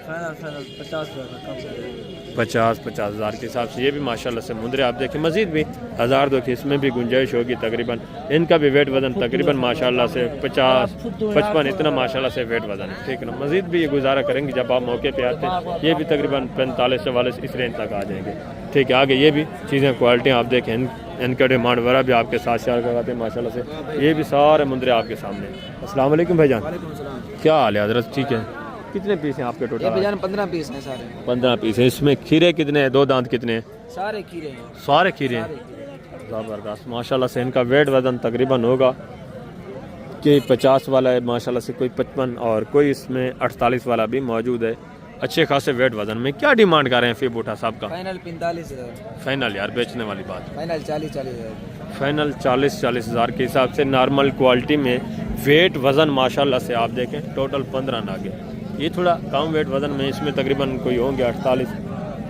Speaker 1: 50 हज़ार के हिसाब से। ये भी माशाल्लाह से मुंदरे आप देखें, मज़ीद भी 1000-2 की इसमें भी गुंजाइश होगी तकरीबन। इनका भी वेट वज़न तकरीबन माशाल्लाह से 50, 55 इतना माशाल्लाह से वेट वज़न है, ठीक है ना। मज़ीद भी ये गुजारा करेंगे जब आप मौके पे आते हैं, ये भी तकरीबन 45-44 इस रेंज तक आ जाएंगे, ठीक है। आगे ये भी चीज़ें क्वालिटी आप देखें, इनका डिमांड वगैरह भी आपके साथ शेयर करवाते हैं माशाल्लाह से। ये भी सारे मुंदरे आपके सामने। अस्सलाम वालेकुम भाईजान, क्या हाल है हज़रत, ठीक है? कितने पीस हैं आपके टोटल?
Speaker 3: 15 पीस हैं सारे।
Speaker 1: 15 पीस है। इसमें खीरे कितने हैं, 2 दांत कितने हैं?
Speaker 3: सारे खीरे हैं।
Speaker 1: सारे खीरे हैं, ज़बरदस्त माशाल्लाह से। इनका वेट वज़न तकरीबन होगा कि 50 वाला है माशाल्लाह से, कोई 55 और कोई इसमें 48 वाला भी मौजूद है, अच्छे खासे वेट वज़न में। क्या डिमांड कर रहे हैं फी बूटा साहब का?
Speaker 3: फाइनल 45 हज़ार।
Speaker 1: फाइनल यार बेचने वाली बात,
Speaker 3: फाइनल 40 हज़ार।
Speaker 1: फाइनल 40 हज़ार के हिसाब से। नॉर्मल क्वालिटी में वेट वज़न माशाल्लाह से आप देखें, टोटल 15 नागे। ये थोड़ा कम वेट वज़न में, इसमें तकरीबन कोई होंगे 48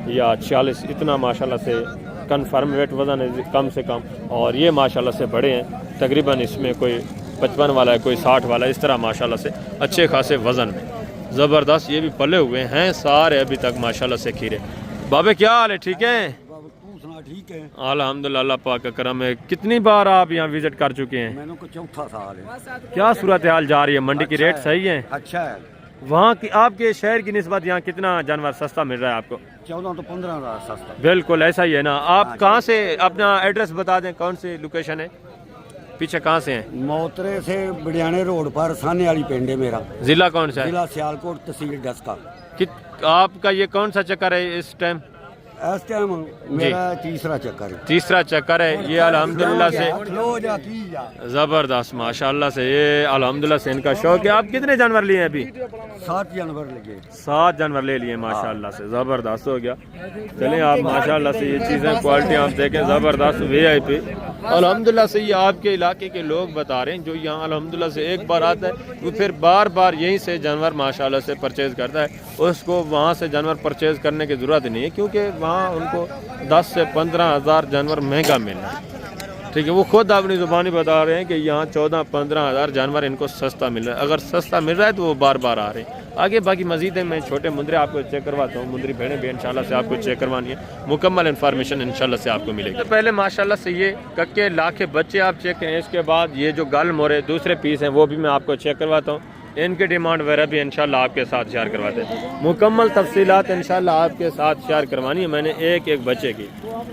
Speaker 1: या 46 इतना माशाल्लाह से कन्फर्म वेट वज़न है कम से कम। और ये माशाल्लाह से बड़े हैं, तकरीबन इसमें कोई 55 वाला है, कोई 60 वाला, इस तरह माशाल्लाह से अच्छे खासे वज़न में, ज़बरदस्त। ये भी पले हुए हैं सारे अभी तक माशाल्लाह से खीरे। बाबे क्या हाल है, ठीक है?
Speaker 4: ठीक है।
Speaker 1: अल्हम्दुलिल्लाह, अल्लाह पाक का करम है। कितनी बार आप यहाँ विजिट कर चुके हैं?
Speaker 4: मैंने को चौथा साल है।
Speaker 1: क्या सूरत हाल जा रही है? मंडी की रेट सही है?
Speaker 4: अच्छा है।
Speaker 1: वहाँ की आपके शहर की निस्बत यहाँ कितना जानवर सस्ता मिल रहा है आपको?
Speaker 4: 14 तो 15,000 सस्ता।
Speaker 1: बिल्कुल ऐसा ही है ना। आप कहाँ से, अपना एड्रेस बता दें, कौन सी लोकेशन है, पीछे कहाँ से हैं?
Speaker 4: मोतरे से बिडियाने रोड पर साने वाली पिंड है मेरा।
Speaker 1: जिला कौन सा है?
Speaker 4: जिला सियालकोट, तहसील डस्का।
Speaker 1: आपका ये कौन सा चक्कर है इस टाइम?
Speaker 4: इस टाइम मेरा तीसरा चक्कर है।
Speaker 1: तीसरा चक्कर है। ये अल्हम्दुलिल्लाह से जबरदस्त, माशाल्लाह से, ये अल्हम्दुलिल्लाह से इनका शौक है। आप कितने जानवर लिए हैं अभी?
Speaker 4: 7 जानवर लगे।
Speaker 1: 7 जानवर ले लिए माशाल्लाह से, जबरदस्त हो गया। चलें आप माशाल्लाह से ये चीज़ें क्वालिटी आप देखें, जबरदस्त VIP। अल्हम्दुलिल्लाह से ये आपके इलाके के लोग बता रहे हैं जो यहाँ अल्हम्दुलिल्लाह से एक बार आता है वो फिर बार बार यहीं से जानवर माशाल्लाह से परचेज़ करता है। उसको वहाँ से जानवर परचेज़ करने की ज़रूरत नहीं है, क्योंकि वहाँ उनको 10 से 15,000 जानवर महंगा मिल रहा है। ठीक है, वो खुद अपनी ज़ुबानी बता रहे हैं कि यहाँ 14-15,000 जानवर इनको सस्ता मिल रहा है। अगर सस्ता मिल रहा है तो वो बार बार आ रहे हैं। आगे बाकी मजीद है, मैं छोटे मुंदरे आपको चेक करवाता हूँ। मुंदरी भेड़ें भी इंशाल्लाह से आपको चेक करवानी है, मुकम्मल इन्फॉर्मेशन इंशाल्लाह से आपको मिलेगी। तो पहले माशाल्लाह से ये कक्के लाखे बच्चे आप चेक करें। इसके बाद ये जो गल मोरे दूसरे पीस हैं वो भी मैं आपको चेक करवाता हूँ। इनकी डिमांड वगैरह भी इंशाल्लाह आपके साथ शेयर करवाते हैं। मुकम्मल तफसीलात इंशाल्लाह आपके साथ शेयर करवानी है मैंने एक एक बच्चे की।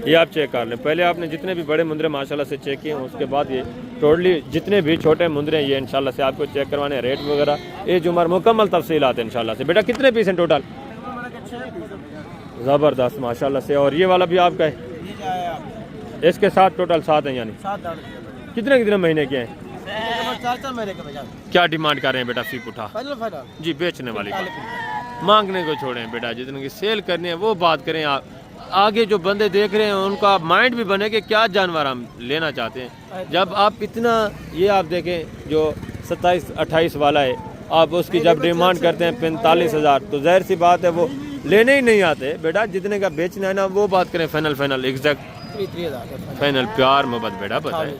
Speaker 1: ये आप चेक कर लें। पहले आपने जितने भी बड़े मुंदरे माशाल्लाह से चेक किए हैं, उसके बाद ये टोटली जितने भी छोटे मुंदरे हैं ये इंशाल्लाह से आपको चेक करवाने हैं। रेट वगैरह एज उम्र मुकम्मल तफसीलात इंशाल्लाह से। बेटा कितने पीस हैं टोटल? ज़बरदस्त माशाल्लाह से। और ये वाला भी आपका है? इसके साथ टोटल 7 हैं, यानी कितने कितने महीने के हैं?
Speaker 3: 4 महीने के बजा।
Speaker 1: क्या डिमांड कर रहे हैं बेटा फी पुठा?
Speaker 3: फाइनल
Speaker 1: जी, बेचने वाली बात, मांगने को छोड़ें बेटा, जितने की सेल करनी है वो बात करें आप। आगे जो बंदे देख रहे हैं उनका माइंड भी बने कि क्या जानवर हम लेना चाहते हैं। जब आप इतना, ये आप देखें जो 27-28 वाला है, आप उसकी जब डिमांड करते हैं 45,000, तो जाहिर सी बात है वो लेने ही नहीं आते बेटा। जितने का बेचना है ना वो बात करें। फाइनल एग्जैक्ट फाइनल प्यार मोहब्बत बेटा बताएं।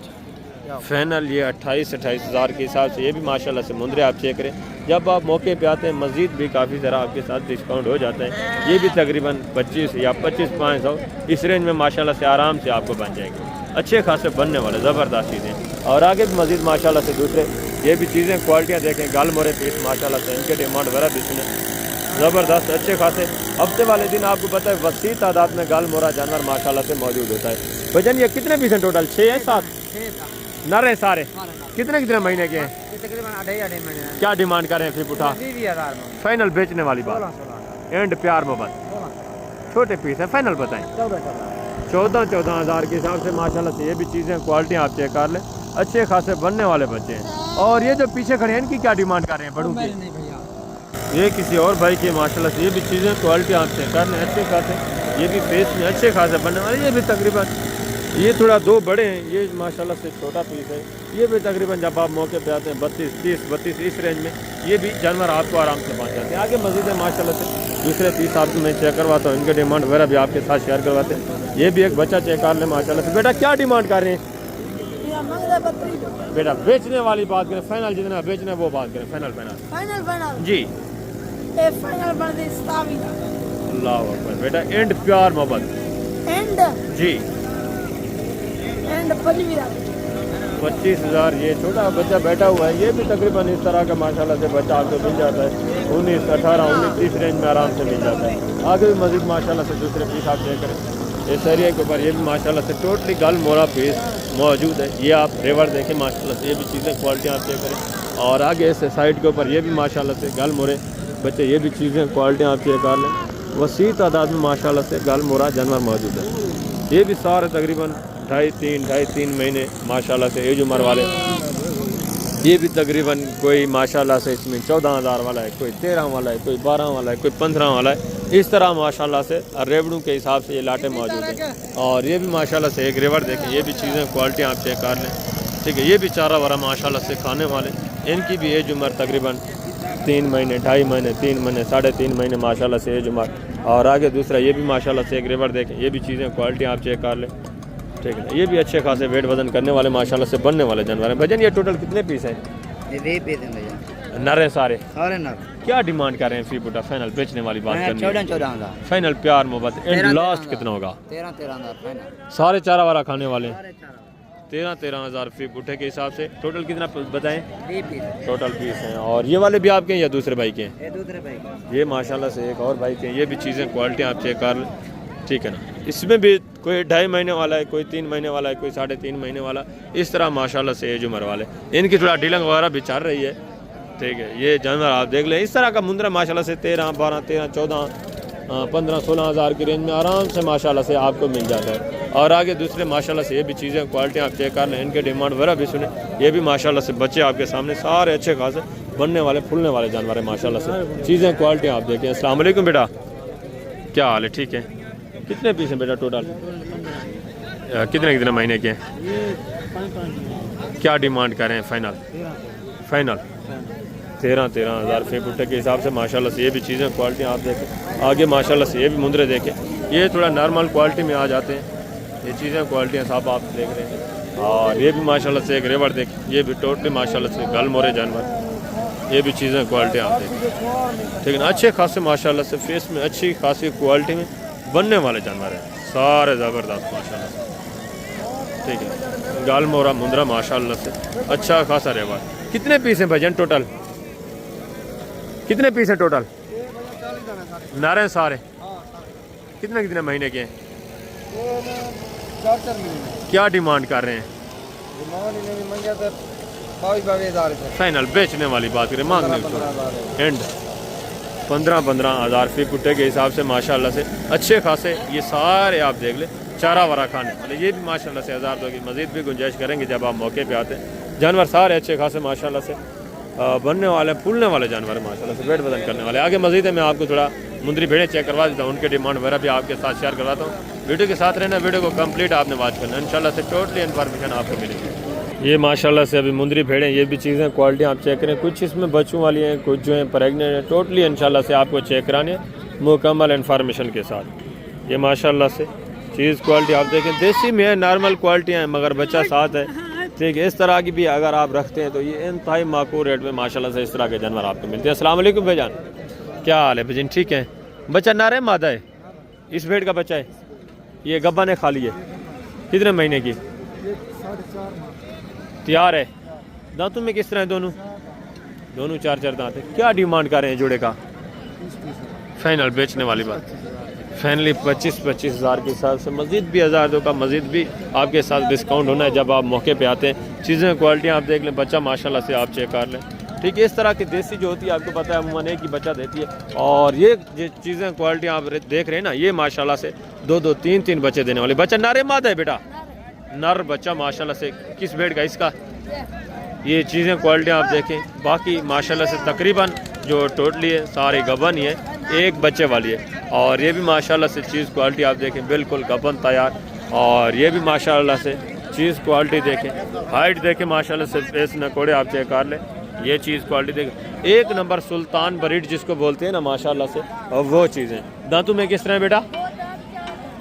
Speaker 1: फाइनल ये 28,000 के हिसाब से। ये भी माशाल्लाह से मुंदरे आप चेक करें। जब आप मौके पे आते हैं मज़ीद भी काफ़ी ज़रा आपके साथ डिस्काउंट हो जाता है। ये भी तकरीबन 25 या 25,500 इस रेंज में माशाल्लाह से आराम से आपको बन जाएंगे। अच्छे खासे बनने वाले ज़बरदस्त चीज़ें। और आगे भी मज़ीद माशाल्लाह से दूसरे ये भी चीज़ें क्वालिटियाँ देखें। गाल मोरे पीस माशाल्लाह से, इनके डिमांड वगैरह भी सुने ज़बरदस्त अच्छे खासे। हफ्ते वाले दिन आपको पता है वसी तादाद में गाल मोरा जानवर माशाल्लाह से मौजूद होता है। भजन ये कितने पीस हैं टोटल? 6 है 7 नर है सारे? कितने कितने महीने के हैं?
Speaker 3: तकरीबन 8 महीने।
Speaker 1: क्या डिमांड कर रहे हैं फिर पुठा?
Speaker 3: 20,000
Speaker 1: फाइनल बेचने वाली बात, एंड प्यार मोहब्बत। छोटे पीस है, फाइनल बताएं। 14,000 के हिसाब से माशाल्लाह से। ये भी चीज़ें क्वालिटी आप चेक कर लें, अच्छे खासे बनने वाले बच्चे हैं। और ये जो पीछे खड़े हैं इनकी क्या डिमांड कर रहे हैं बड़ों की? ये किसी और भाई की माशाल्लाह से। ये भी चीज़ें क्वालिटी आप चेक कर लें, अच्छे खासे। ये भी फेस में अच्छे खासे बनने वाले। ये भी तकरीबन, ये थोड़ा 2 बड़े हैं, ये माशाल्लाह से छोटा पीस है। ये भी तकरीबन जब आप मौके पे आते हैं 32 इस रेंज में ये भी जानवर आपको आराम से पहुंच जाते हैं। आगे मज़ीद है माशाल्लाह से। दूसरे पीस आपको मैं चेक करवाता हूँ, इनके डिमांड वगैरह भी आपके साथ शेयर करवाते हैं। ये भी एक बच्चा चेक कर लें माशाल्लाह से। बेटा क्या डिमांड कर रहे हैं? बेटा बेचने वाली बात करें, फाइनल जितना बेचना है वो बात करें। फाइनल जी, अल्लाह अकबर बेटा। एंड प्यार मोहब्बत जी। 25,000 ये छोटा बच्चा बैठा हुआ है। ये भी तकरीबन इस तरह का माशाल्लाह से बच्चा आपको मिल जाता है। 19, 18, 19, 30 रेंज में आराम से मिल जाता है। आगे भी मजीद माशाल्लाह से दूसरे पीस आप चेक करें। इस एरिया के ऊपर ये भी माशाल्लाह से टोटली गल मोरा पीस मौजूद है। ये आप रेवर देखें माशाल्लाह से। ये भी चीज़ें क्वालिटी आप चेक करें। और आगे इस साइड के ऊपर ये भी माशाल्लाह से गल मोरे बच्चे। ये भी चीज़ें क्वालिटी आप चेक कर लें। वसी तादाद में माशाल्लाह से गल मोरा जानवर मौजूद है। ये भी सारे तकरीबन 2.5-3 महीने माशाल्लाह से एज उम्र वाले। ये भी तकरीबन कोई माशाल्लाह से इसमें 14,000 वाला है, कोई 13 वाला है, कोई 12 वाला है, कोई 15 वाला है। इस तरह माशाल्लाह से रेवड़ों के हिसाब से ये लाटे मौजूद हैं। और ये भी माशाल्लाह से एक रेवड़ देखें। ये भी चीज़ें क्वालिटी आप चेक कर लें। ठीक है, ये भी चारा वारा माशाल्लाह से खाने वाले। इनकी भी एज उम्र तकरीबन 3 महीने, 2.5 महीने, 3 महीने, 3.5 महीने माशाल्लाह से एज उम्र। और आगे दूसरा ये भी माशाल्लाह से एक रेवड़ देखें। ये भी चीज़ें क्वालिटी आप चेक कर लें। ठीक है, ये भी अच्छे खासे वेट वजन करने वाले माशाल्लाह से बनने वाले जानवर हैं। भजन ये टोटल कितने पीस हैं?
Speaker 3: ये 20 पीस हैं भैया।
Speaker 1: नर हैं सारे?
Speaker 3: सारे नर।
Speaker 1: क्या डिमांड कर रहे हैं फी बूटा? फाइनल बेचने वाली बात करनी है।
Speaker 3: 14,000
Speaker 1: फाइनल प्यार मोहब्बत एंड लास्ट कितना होगा?
Speaker 3: 13,000 फाइनल।
Speaker 1: सारे चारा वारा खाने वाले हैं। 13,000 फी बूटे के हिसाब से टोटल कितना बताएं?
Speaker 3: 20 पीस
Speaker 1: टोटल पीस हैं। और ये वाले भी आपके हैं या दूसरे भाई के हैं?
Speaker 3: ये दूसरे भाई
Speaker 1: ये माशाल्लाह से एक और भाई के हैं। ये भी चीज़ें क्वालिटी आप चेक कर लें, ठीक है ना। इसमें भी कोई 2.5 महीने वाला है, कोई 3 महीने वाला है, कोई 3.5 महीने वाला, इस तरह माशाल्लाह से एज उम्र वाले। इनकी थोड़ा डीलिंग वगैरह भी चल रही है, ठीक है। ये जानवर आप देख लें, इस तरह का मुंद्रा माशाल्लाह से 13, 12, 13, 14, 15, 16 हज़ार की रेंज में आराम से माशाल्लाह से आपको मिल जाता है। और आगे दूसरे माशाल्लाह से ये भी चीज़ें क्वालिटी आप चेक कर लें, इनके डिमांड वगैरह भी सुने। ये भी माशाल्लाह से बच्चे आपके सामने सारे अच्छे खासे बनने वाले फूलने वाले जानवर है माशाल्लाह से। चीज़ें क्वालिटी आप देखें। अस्सलाम वालेकुम बेटा, क्या हाल है? ठीक है। कितने पीस हैं बेटा टोटल? कितने महीने के हैं? क्या डिमांड कर रहे हैं फाइनल? फाइनल 13 हज़ार फी बूटे के हिसाब से माशाल्लाह से ये भी चीज़ें क्वालिटी आप देखें। आगे माशाल्लाह से ये भी मुंद्रे देखें, ये थोड़ा नॉर्मल क्वालिटी में आ जाते हैं। ये चीज़ें क्वालिटियाँ साहब आप देख रहे हैं। और ये भी माशाल्लाह से एक रेवर देखें, ये भी टोटली माशाल्लाह से गल मोरे जानवर। ये भी चीज़ें क्वालिटी आप देखें, ठीक है ना। अच्छे खासे माशाल्लाह से फेस में अच्छी खासी क्वालिटी में बनने वाले जानवर हैं, सारे ज़बरदस्त माशाल्लाह से, ठीक है। गाल मोरा मुंद्रा माशाल्लाह से अच्छा खासा रेवर। कितने पीस हैं भाईजान टोटल? कितने पीस हैं टोटल? नारे सारे कितने महीने के हैं?
Speaker 3: 4 महीने।
Speaker 1: क्या डिमांड कर रहे हैं? फाइनल बेचने वाली बात करें, मांगने एंड 15 हज़ार फी कुट्टे के हिसाब से माशाल्लाह से अच्छे खासे ये सारे आप देख ले चारा वारा खाने वाले। ये भी माशाल्लाह से 1000 की मज़ीद भी गुंजाइश करेंगे जब आप मौके पे आते हैं। जानवर सारे अच्छे खासे माशाल्लाह से बनने वाले फूलने वाले जानवर है माशाल्लाह से, वेट वजन करने वाले। आगे मज़ीद है, मैं आपको थोड़ा मुंदरी भेड़ें चेक करवा देता हूँ, उनके डिमांड वगैरह भी आपके साथ शेयर करवाता हूँ। वीडियो के साथ रहना, वीडियो को कंप्लीट आपने वॉच करना, इंशाल्लाह से टोटली इन्फॉर्मेशन आपको मिलेगी। ये माशाल्लाह से अभी मुंदरी भेड़ें, ये भी चीज़ें क्वालिटी आप चेक करें, कुछ इसमें बच्चों वाली हैं, कुछ जो हैं प्रेगनेंट हैं, टोटली इंशाल्लाह से आपको चेक कराने मुकम्मल इन्फॉर्मेशन के साथ। ये माशाल्लाह से चीज़ क्वालिटी आप देखें, देसी में है, नॉर्मल क्वालिटी हैं मगर बच्चा साथ है, ठीक है। इस तरह की भी अगर आप रखते हैं तो ये इंतहाई माकूल रेट में माशाल्लाह से इस तरह के जानवर आपको मिलते हैं। अस्सलाम वालेकुम भाईजान, क्या हाल है भाईजान? ठीक है। बच्चा नारे मादा है, इस भेड़ का बच्चा है, ये गब्बा ने खा लिए। कितने महीने की?
Speaker 2: 4.5
Speaker 1: तैयार है। दांतों में किस तरह है? दोनों 4 दांत है। क्या डिमांड कर रहे हैं जोड़े का? फाइनल बेचने वाली बात, फाइनली 25 हज़ार के हिसाब से मज़ीद भी 1000 का मज़ीद भी आपके साथ डिस्काउंट होना है जब आप मौके पे आते हैं। चीज़ें क्वालिटी आप देख लें, बच्चा माशाल्लाह से आप चेक कर लें, ठीक है। इस तरह की देसी जो होती है आपको पता है अमूमन एक ही बच्चा देती है। और ये चीज़ें क्वालिटी आप देख रहे हैं ना, ये माशाल्लाह से 2-2, 3-3 बच्चे देने वाले। बच्चा नारे मादा है बेटा, नर बच्चा माशाल्लाह से। किस भेड़ का? इसका। ये चीज़ें क्वालिटी आप देखें, बाकी माशाल्लाह से तकरीबन जो टोटली है सारी गबन ही है, एक बच्चे वाली है। और ये भी माशाल्लाह से चीज़ क्वालिटी आप देखें, बिल्कुल गबन तैयार। और ये भी माशाल्लाह से चीज़ क्वालिटी देखें, हाइट देखें माशाल्लाह से, फेस नकोड़े आप चेक कर लें। ये चीज़ क्वालिटी देखें, एक नंबर सुल्तान ब्रीड जिसको बोलते हैं ना माशाल्लाह से, और वो चीज़ें। दांतों में किस तरह है बेटा?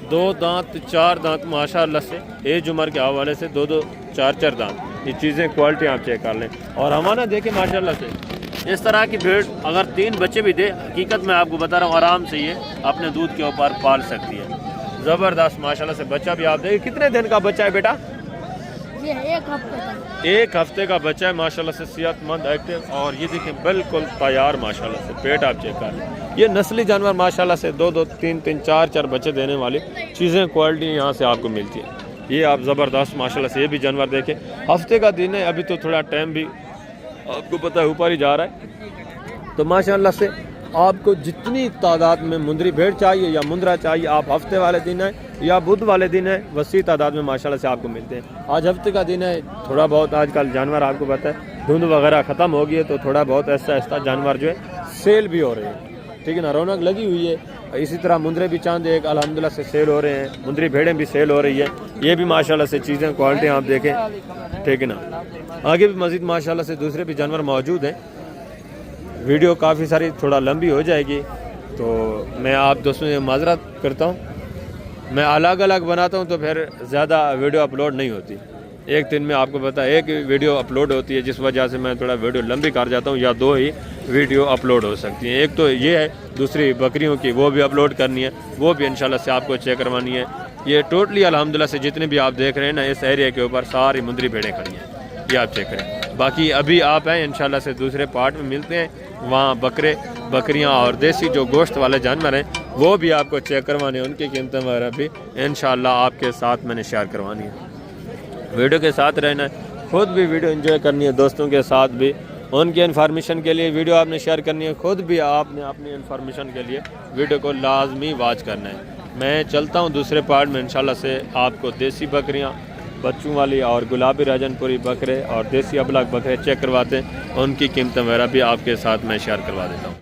Speaker 1: 2 दांत 4 दांत माशाल्लाह से, एज उम्र के हवाले से 2-2, 4-4 दांत। ये चीज़ें क्वालिटी आप चेक कर लें। और हमारा देखें माशाल्लाह से इस तरह की भेड़ अगर 3 बच्चे भी दे, हकीकत में आपको बता रहा हूँ, आराम से ये अपने दूध के ऊपर पाल सकती है। ज़बरदस्त माशाल्लाह से बच्चा भी आप देखें। कितने दिन का बच्चा है बेटा?
Speaker 2: ये 1 हफ्ते का।
Speaker 1: 1 हफ्ते का बच्चा है माशाल्लाह से, सेहतमंद एक्टिव। और ये देखें बिल्कुल तैयार माशाल्लाह से, पेट आप चेक कर लें। ये नस्ली जानवर माशाल्लाह से 2-2, 3-3, 4-4 बच्चे देने वाली चीज़ें क्वालिटी यहाँ से आपको मिलती है। ये आप ज़बरदस्त माशाल्लाह से ये भी जानवर देखें। हफ्ते का दिन है, अभी तो थोड़ा टाइम भी आपको पता है ऊपर ही जा रहा है। तो माशाल्लाह से आपको जितनी तादाद में मुंदरी भेड़ चाहिए या मुंद्रा चाहिए, आप हफ्ते वाले दिन है या बुध वाले दिन है, वसी तादाद में माशाल्लाह से आपको मिलते हैं। आज हफ्ते का दिन है, थोड़ा बहुत आजकल जानवर आपको पता है धुंध वगैरह ख़त्म हो गई है, तो थोड़ा बहुत ऐसा जानवर जो है सेल भी हो रहे हैं, ठीक है ना, रौनक लगी हुई है। इसी तरह मुंदरे भी चांद एक अल्हम्दुलिल्लाह से सेल हो रहे हैं, मुंदरी भेड़ें भी सेल हो रही है। ये भी माशाल्लाह से चीज़ें क्वालिटी आप देखें, ठीक है ना। आगे भी मज़ीद माशाल्लाह से दूसरे भी जानवर मौजूद हैं। वीडियो काफ़ी सारी थोड़ा लंबी हो जाएगी, तो मैं आप दोस्तों से माजरत करता हूँ। मैं अलग अलग बनाता हूँ तो फिर ज़्यादा वीडियो अपलोड नहीं होती। एक दिन में आपको पता है एक वीडियो अपलोड होती है, जिस वजह से मैं थोड़ा वीडियो लंबी कर जाता हूँ या 2 ही, वीडियो अपलोड हो सकती है। एक तो ये है, दूसरी बकरियों की वो भी अपलोड करनी है, वो भी इंशाल्लाह से आपको चेक करवानी है। ये टोटली अल्हम्दुलिल्लाह से जितने भी आप देख रहे हैं ना, इस एरिया के ऊपर सारी मुंदरी भेड़ें खड़ी हैं, ये आप चेक करें। बाकी अभी आप हैं इंशाल्लाह से दूसरे पार्ट में मिलते हैं, वहाँ बकरियाँ और देसी जो गोश्त वाले जानवर हैं वो भी आपको चेक करवाने हैं, उनकी कीमतें वगैरह भी इंशाल्लाह आपके साथ मैंने शेयर करवानी है। वीडियो के साथ रहना है, खुद भी वीडियो एंजॉय करनी है, दोस्तों के साथ भी उनकी इन्फॉर्मेशन के लिए वीडियो आपने शेयर करनी है, खुद भी आपने अपनी इन्फॉर्मेशन के लिए वीडियो को लाजमी वॉच करना है। मैं चलता हूँ दूसरे पार्ट में, इंशाल्लाह से आपको देसी बकरियाँ, बच्चों वाली और गुलाबी राजनपुरी बकरे और देसी अबलग बकरे चेक करवाते हैं, उनकी कीमतें वगैरह भी आपके साथ मैं शेयर करवा देता हूँ।